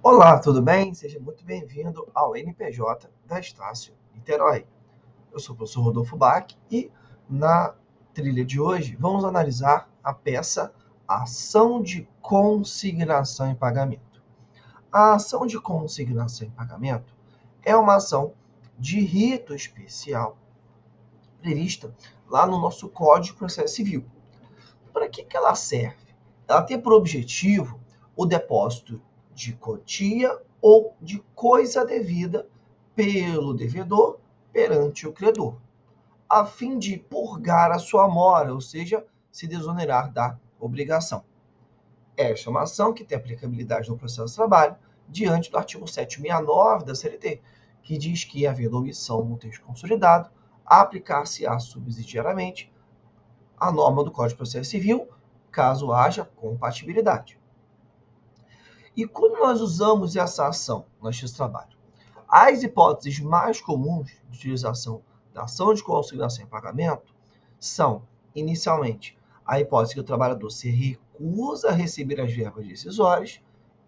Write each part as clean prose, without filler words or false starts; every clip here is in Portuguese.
Olá, tudo bem? Seja muito bem-vindo ao NPJ da Estácio Niterói. Eu sou o professor Rodolfo Bach e na trilha de hoje vamos analisar a peça Ação de Consignação em Pagamento. A ação de consignação em pagamento é uma ação de rito especial prevista lá no nosso Código de Processo Civil. Para que ela serve? Ela tem por objetivo o depósito de quantia ou de coisa devida pelo devedor perante o credor, a fim de purgar a sua mora, ou seja, se desonerar da obrigação. Esta é uma ação que tem aplicabilidade no processo de trabalho diante do artigo 769 da CLT, que diz que, havendo omissão no texto consolidado, aplicar-se-á subsidiariamente a norma do Código de Processo Civil, caso haja compatibilidade. E quando nós usamos essa ação no justiça do trabalho? As hipóteses mais comuns de utilização da ação de consignação em pagamento são, inicialmente, a hipótese que o trabalhador se recusa a receber as verbas decisórias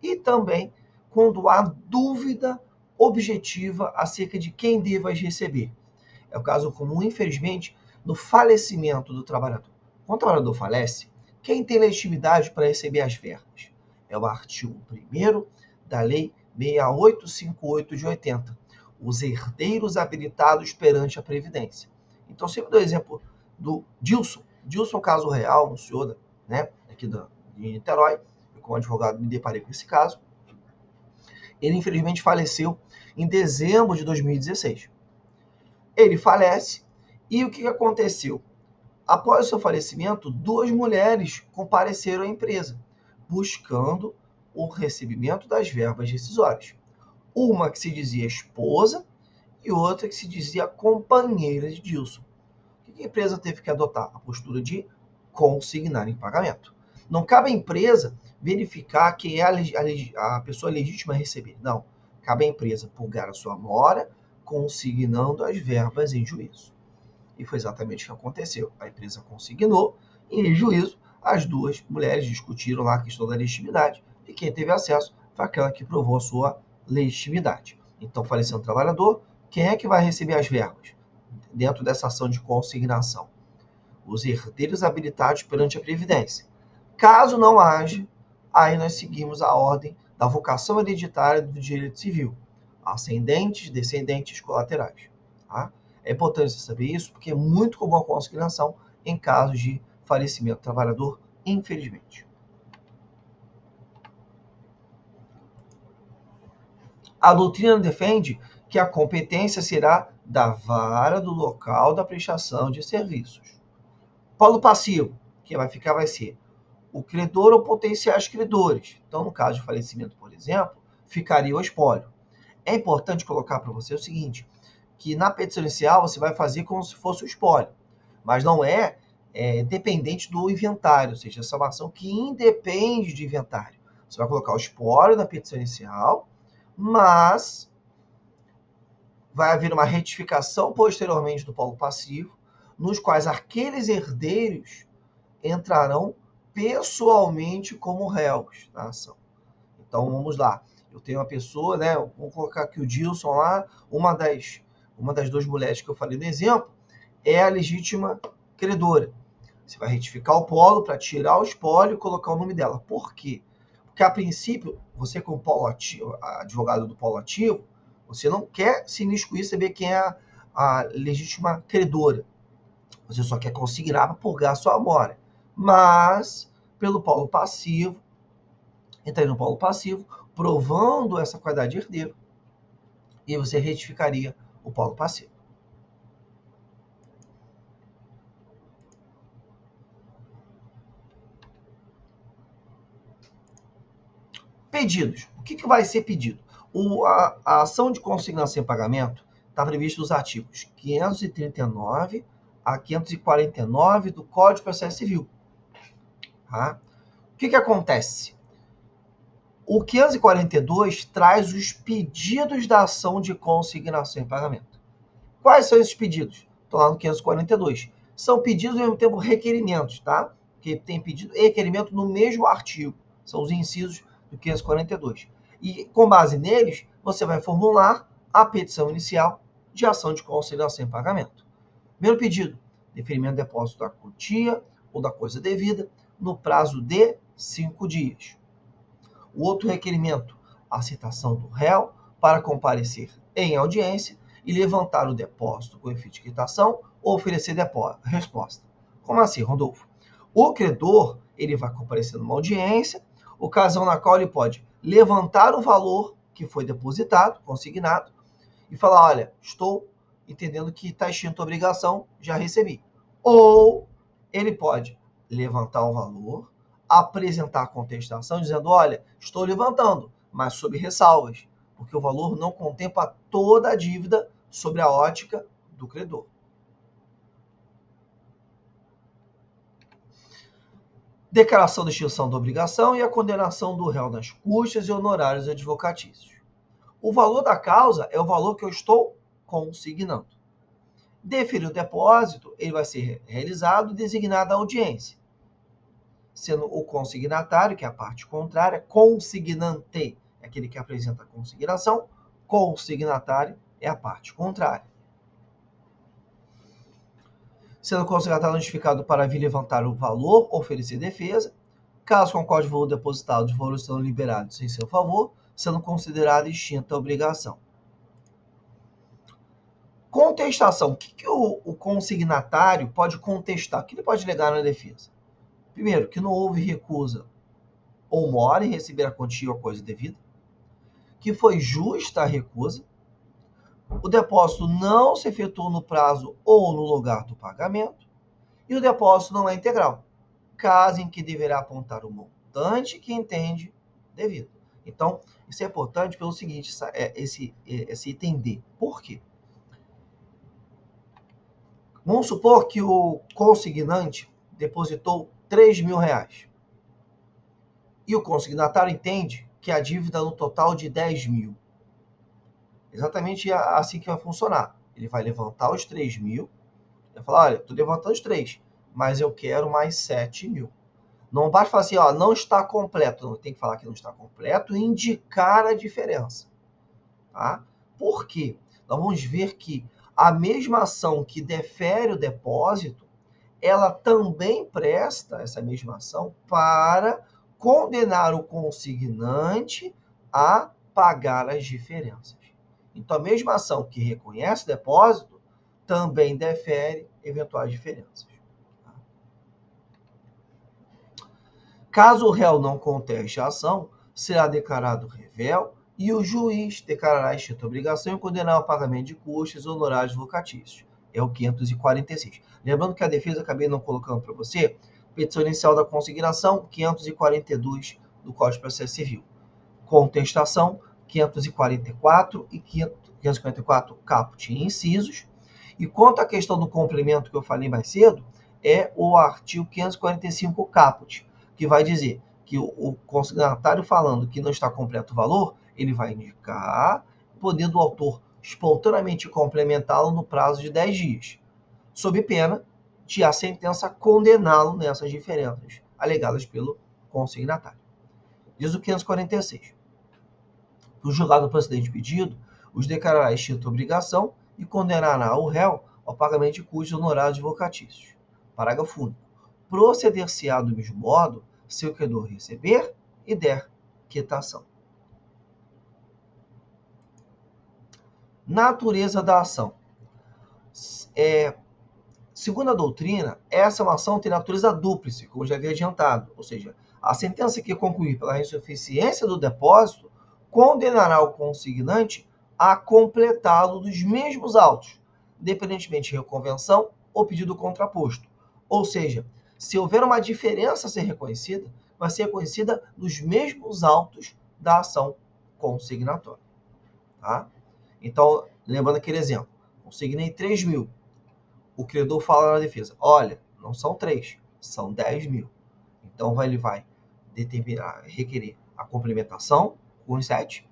e também quando há dúvida objetiva acerca de quem deva as receber. É o caso comum, infelizmente, no falecimento do trabalhador. Quando o trabalhador falece, quem tem legitimidade para receber as verbas? É o artigo 1º da Lei 6858 de 80, os herdeiros habilitados perante a Previdência. Então, sempre dou o exemplo do Dilson. Dilson é um caso real, um senhor aqui de Niterói. Eu, como advogado, me deparei com esse caso. Ele, infelizmente, faleceu em dezembro de 2016. Ele falece e o que aconteceu? Após o seu falecimento, 2 mulheres compareceram à empresa, buscando o recebimento das verbas decisórias. Uma que se dizia esposa e outra que se dizia companheira de Dilson. O que a empresa teve que adotar? A postura de consignar em pagamento. Não cabe à empresa verificar quem é a pessoa legítima a receber. Não. Cabe à empresa purgar a sua mora, consignando as verbas em juízo. E foi exatamente o que aconteceu. A empresa consignou e, em juízo, as 2 mulheres discutiram lá a questão da legitimidade e quem teve acesso foi aquela que provou a sua legitimidade. Então, falecendo o trabalhador, quem é que vai receber as verbas dentro dessa ação de consignação? Os herdeiros habilitados perante a Previdência. Caso não haja, aí nós seguimos a ordem da vocação hereditária do direito civil. Ascendentes, descendentes, colaterais. Tá? É importante você saber isso, porque é muito comum a consignação em casos de falecimento do trabalhador, infelizmente. A doutrina defende que a competência será da vara do local da prestação de serviços. Polo passivo, quem vai ficar vai ser o credor ou potenciais credores. Então, no caso de falecimento, por exemplo, ficaria o espólio. É importante colocar para você o seguinte, que na petição inicial você vai fazer como se fosse o espólio, mas não é dependente do inventário, ou seja, essa é uma ação que independe de inventário. Você vai colocar o espólio na petição inicial, mas vai haver uma retificação posteriormente do polo passivo, nos quais aqueles herdeiros entrarão pessoalmente como réus na ação. Então, vamos lá. Eu tenho uma pessoa, vamos colocar aqui o Dilson lá, uma das 2 mulheres que eu falei no exemplo, é a legítima credora. Você vai retificar o polo para tirar o espólio e colocar o nome dela. Por quê? Porque, a princípio, você como polo ativo, advogado do polo ativo, você não quer se imiscuir, saber quem é a legítima credora. Você só quer consignar para purgar a sua mora. Mas, pelo polo passivo, entraria no polo passivo, provando essa qualidade de herdeiro, e você retificaria o polo passivo. Pedidos. O que vai ser pedido? A ação de consignação em pagamento está prevista nos artigos 539 a 549 do Código de Processo Civil. Tá? O que acontece? O 542 traz os pedidos da ação de consignação em pagamento. Quais são esses pedidos? Estão lá no 542. São pedidos ao mesmo tempo requerimentos, tá? Porque tem pedido e requerimento no mesmo artigo. São os incisos do 542. E com base neles, você vai formular a petição inicial de ação de consignação em pagamento. Primeiro pedido, deferimento de depósito da quantia ou da coisa devida no prazo de 5 dias. O outro requerimento, a citação do réu para comparecer em audiência e levantar o depósito com efeito de quitação ou oferecer resposta. Como assim, Rodolfo? O credor ele vai comparecer numa audiência, ocasião na qual ele pode levantar o valor que foi depositado, consignado, e falar, olha, estou entendendo que está extinta a obrigação, já recebi. Ou ele pode levantar o valor, apresentar a contestação, dizendo, olha, estou levantando, mas sob ressalvas, porque o valor não contempla toda a dívida sobre a ótica do credor. Declaração de extinção da obrigação e a condenação do réu nas custas e honorários advocatícios. O valor da causa é o valor que eu estou consignando. Deferir o depósito, ele vai ser realizado e designada a audiência, sendo o consignatário, que é a parte contrária, consignante, é aquele que apresenta a consignação, consignatário é a parte contrária. Sendo o consignatário notificado para vir levantar o valor, oferecer defesa, caso concorde o valor depositado, os valores sendo liberados em seu favor, sendo considerada extinta a obrigação. Contestação. O que o consignatário pode contestar? O que ele pode alegar na defesa? Primeiro, que não houve recusa ou mora em receber a quantia ou a coisa devida, que foi justa a recusa, o depósito não se efetuou no prazo ou no lugar do pagamento, e o depósito não é integral, caso em que deverá apontar o montante que entende devido. Então, isso é importante pelo seguinte, esse entender. Por quê? Vamos supor que o consignante depositou R$3.000 e o consignatário entende que a dívida no total de 10 mil. Exatamente assim que vai funcionar. Ele vai levantar os 3 mil, vai falar, olha, estou levantando os 3, mas eu quero mais 7 mil. Não basta falar assim, ó, não está completo. Não, tem que falar que não está completo e indicar a diferença. Tá? Por quê? Nós vamos ver que a mesma ação que defere o depósito, ela também presta, essa mesma ação, para condenar o consignante a pagar as diferenças. Então, a mesma ação que reconhece o depósito também defere eventuais diferenças. Caso o réu não conteste a ação, será declarado revel e o juiz declarará extinta a obrigação e condenar ao pagamento de custos e honorários advocatícios. É o 546. Lembrando que a defesa, acabei não colocando para você, petição inicial da consignação, 542 do Código de Processo Civil. Contestação, 544 e 544 caput e incisos. E quanto à questão do complemento que eu falei mais cedo, é o artigo 545 caput, que vai dizer que o consignatário falando que não está completo o valor, ele vai indicar, podendo o autor espontaneamente complementá-lo no prazo de 10 dias, sob pena de a sentença condená-lo nessas diferenças alegadas pelo consignatário. Diz o 546. O julgado procedente pedido os declarará extinta a obrigação e condenará o réu ao pagamento de custos honorários advocatícios. Parágrafo único. Proceder-se-á do mesmo modo se o credor receber e der quitação. Natureza da ação. Segundo a doutrina, essa é uma ação que tem natureza dúplice, como já havia adiantado. Ou seja, a sentença que concluir pela insuficiência do depósito condenará o consignante a completá-lo dos mesmos autos, independentemente de reconvenção ou pedido contraposto. Ou seja, se houver uma diferença a ser reconhecida, vai ser reconhecida nos mesmos autos da ação consignatória. Tá? Então, lembrando aquele exemplo, consignei 3 mil. O credor fala na defesa, olha, não são 3, são 10 mil. Então, ele vai requerer a complementação com os 7.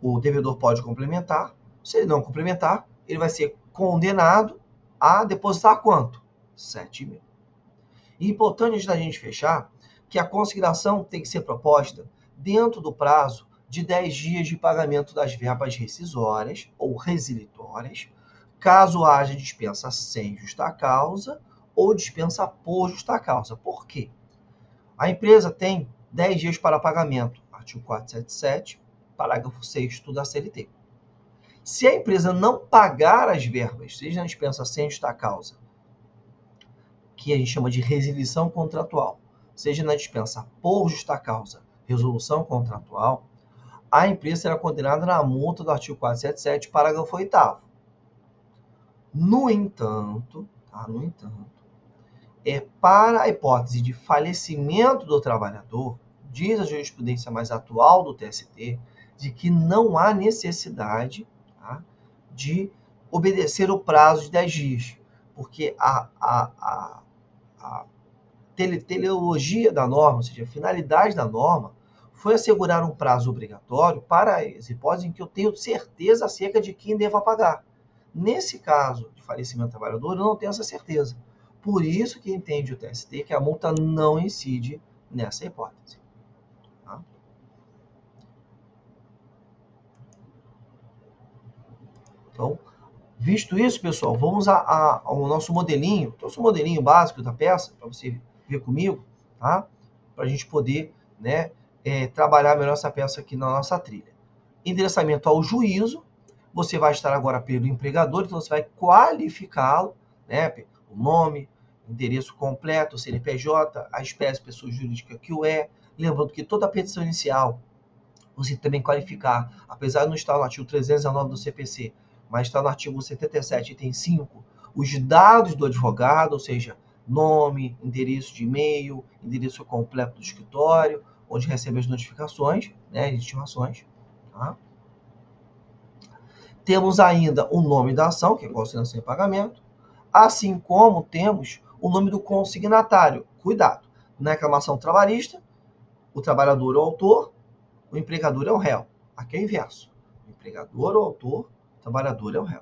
O devedor pode complementar. Se ele não complementar, ele vai ser condenado a depositar quanto? 7 mil. E importante antes da gente fechar, que a consignação tem que ser proposta dentro do prazo de 10 dias de pagamento das verbas rescisórias ou resilitórias, caso haja dispensa sem justa causa ou dispensa por justa causa. Por quê? A empresa tem 10 dias para pagamento, artigo 477, parágrafo 6º da CLT. Se a empresa não pagar as verbas, seja na dispensa sem justa causa, que a gente chama de resilição contratual, seja na dispensa por justa causa, resolução contratual, a empresa será condenada na multa do artigo 477, parágrafo 8º. No entanto, para a hipótese de falecimento do trabalhador, diz a jurisprudência mais atual do TST, de que não há necessidade de obedecer o prazo de 10 dias, porque a teleologia da norma, ou seja, a finalidade da norma, foi assegurar um prazo obrigatório para as hipóteses em que eu tenho certeza acerca de quem deva pagar. Nesse caso de falecimento do trabalhador, eu não tenho essa certeza. Por isso que entende o TST que a multa não incide nessa hipótese. Tá? Então, visto isso, pessoal, vamos ao nosso modelinho. Trouxe um modelinho básico da peça, para você ver comigo, tá? Para a gente poder, né, trabalhar melhor essa peça aqui na nossa trilha. Endereçamento ao juízo. Você vai estar agora pelo empregador, então você vai qualificá-lo, né? O nome, endereço completo, CNPJ, a espécie de pessoa jurídica que o é. Lembrando que toda a petição inicial, você também qualificar, apesar de não estar no artigo 319 do CPC, mas está no artigo 77, item 5, os dados do advogado, ou seja, nome, endereço de e-mail, endereço completo do escritório, onde recebe as notificações, né, de intimações, tá? Temos ainda o nome da ação, que é consignação e pagamento, assim como temos o nome do consignatário. Cuidado, na reclamação trabalhista, o trabalhador é o autor, o empregador é o réu. Aqui é o inverso. O empregador é o autor, o trabalhador é o réu.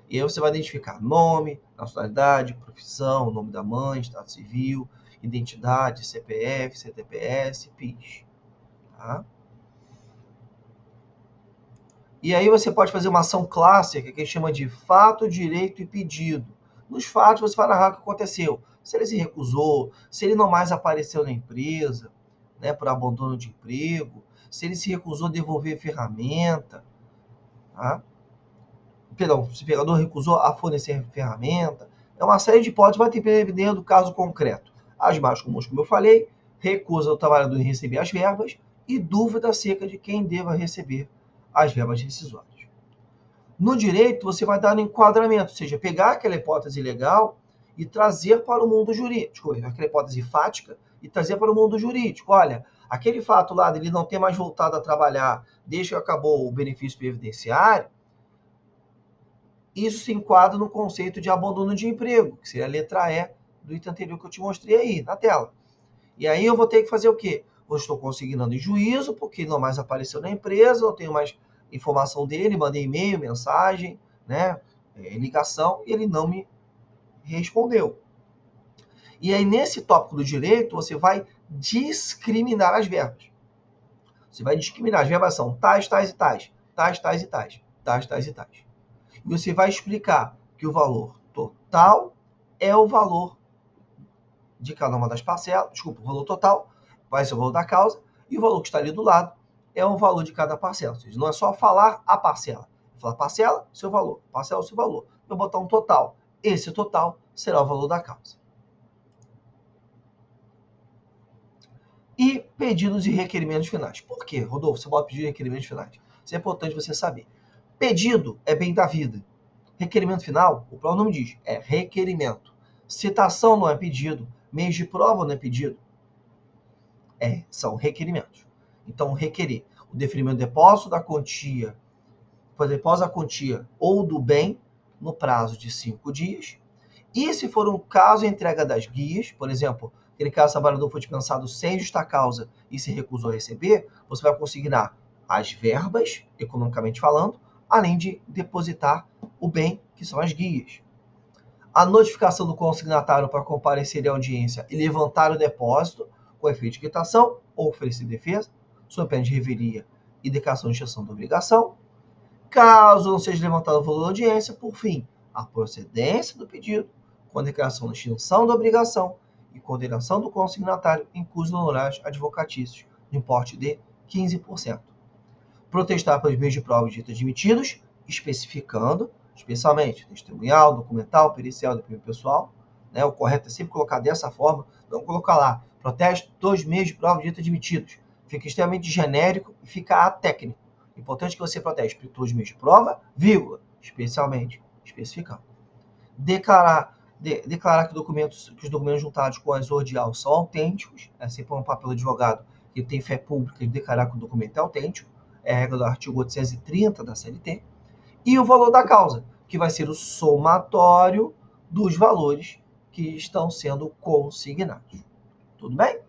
E aí você vai identificar nome, nacionalidade, profissão, nome da mãe, estado civil, identidade, CPF, CTPS, PIS. Tá? E aí você pode fazer uma ação clássica, que a gente chama de fato, direito e pedido. Nos fatos você vai narrar o que aconteceu. Se ele se recusou, se ele não mais apareceu na empresa, né, por abandono de emprego, se ele se recusou a devolver a ferramenta, tá? Perdão, se o empregador recusou a fornecer a ferramenta. É uma série de hipóteses, vai dependendo do caso concreto. As mais comuns, como eu falei, recusa do trabalhador em receber as verbas e dúvida acerca de quem deva receber as verbas rescisórias. No direito, você vai dar um enquadramento, ou seja, pegar aquela hipótese legal e trazer para o mundo jurídico, aquela hipótese fática, e trazer para o mundo jurídico. Olha, aquele fato lá dele não ter mais voltado a trabalhar desde que acabou o benefício previdenciário, isso se enquadra no conceito de abandono de emprego, que seria a letra E do item anterior que eu te mostrei aí na tela. E aí eu vou ter que fazer o quê? Eu estou consignando em juízo, porque ele não mais apareceu na empresa, não tenho mais informação dele, mandei e-mail, mensagem, né, ligação, e ele não me respondeu. E aí, nesse tópico do direito, você vai discriminar as verbas. Você vai discriminar. As verbas são tais, tais e tais, tais, tais e tais, tais, tais e tais. E você vai explicar que o valor total é o valor de cada uma das parcelas, desculpa, o valor total vai ser o valor da causa, e o valor que está ali do lado é o valor de cada parcela. Ou seja, não é só falar a parcela. Falar parcela, seu valor. Parcela, seu valor. Eu vou botar um total. Esse total será o valor da causa. E pedidos e requerimentos finais. Por quê, Rodolfo? Você pode pedir requerimentos finais. Isso é importante você saber. Pedido é bem da vida. Requerimento final, o próprio nome diz, é requerimento. Citação não é pedido. Meios de prova não é pedido. São requerimentos. Então, requerer o deferimento do depósito da quantia, depósito da quantia ou do bem no prazo de 5 dias. E se for um caso, a entrega das guias, por exemplo, aquele caso, o trabalhador foi dispensado sem justa causa e se recusou a receber, você vai consignar as verbas, economicamente falando, além de depositar o bem, que são as guias. A notificação do consignatário para comparecer à audiência e levantar o depósito, com efeito de quitação, ou oferecer defesa, sob pena de revelia e declaração de extinção da obrigação. Caso não seja levantado o valor da audiência, por fim, a procedência do pedido, com a declaração de extinção da obrigação e condenação do consignatário em cujos honorários advocatícios, no importe de 15%. Protestar pelos meios de prova ditos admitidos, especificando, especialmente, testemunhal, documental, pericial, depoimento pessoal. O correto é sempre colocar dessa forma, não colocar lá, protesto dos meios de prova ditos admitidos. Fica extremamente genérico e fica atécnico. Importante que você protege todos os meios de prova, vírgula, especialmente, especificando. Declarar que os documentos juntados com a exordial são autênticos, é sempre um papel do advogado que tem fé pública de declarar que o documento é autêntico, é a regra do artigo 830 da CLT, e o valor da causa, que vai ser o somatório dos valores que estão sendo consignados. Tudo bem?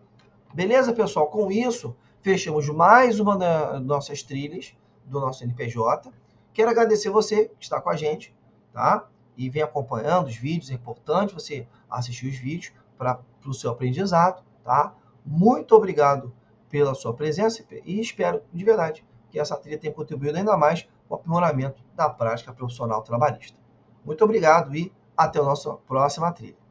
Beleza, pessoal? Com isso, fechamos mais uma das nossas trilhas do nosso NPJ. Quero agradecer você que está com a gente, tá? E vem acompanhando os vídeos. É importante você assistir os vídeos para o seu aprendizado, tá? Muito obrigado pela sua presença e espero, de verdade, que essa trilha tenha contribuído ainda mais para o aprimoramento da prática profissional trabalhista. Muito obrigado e até a nossa próxima trilha.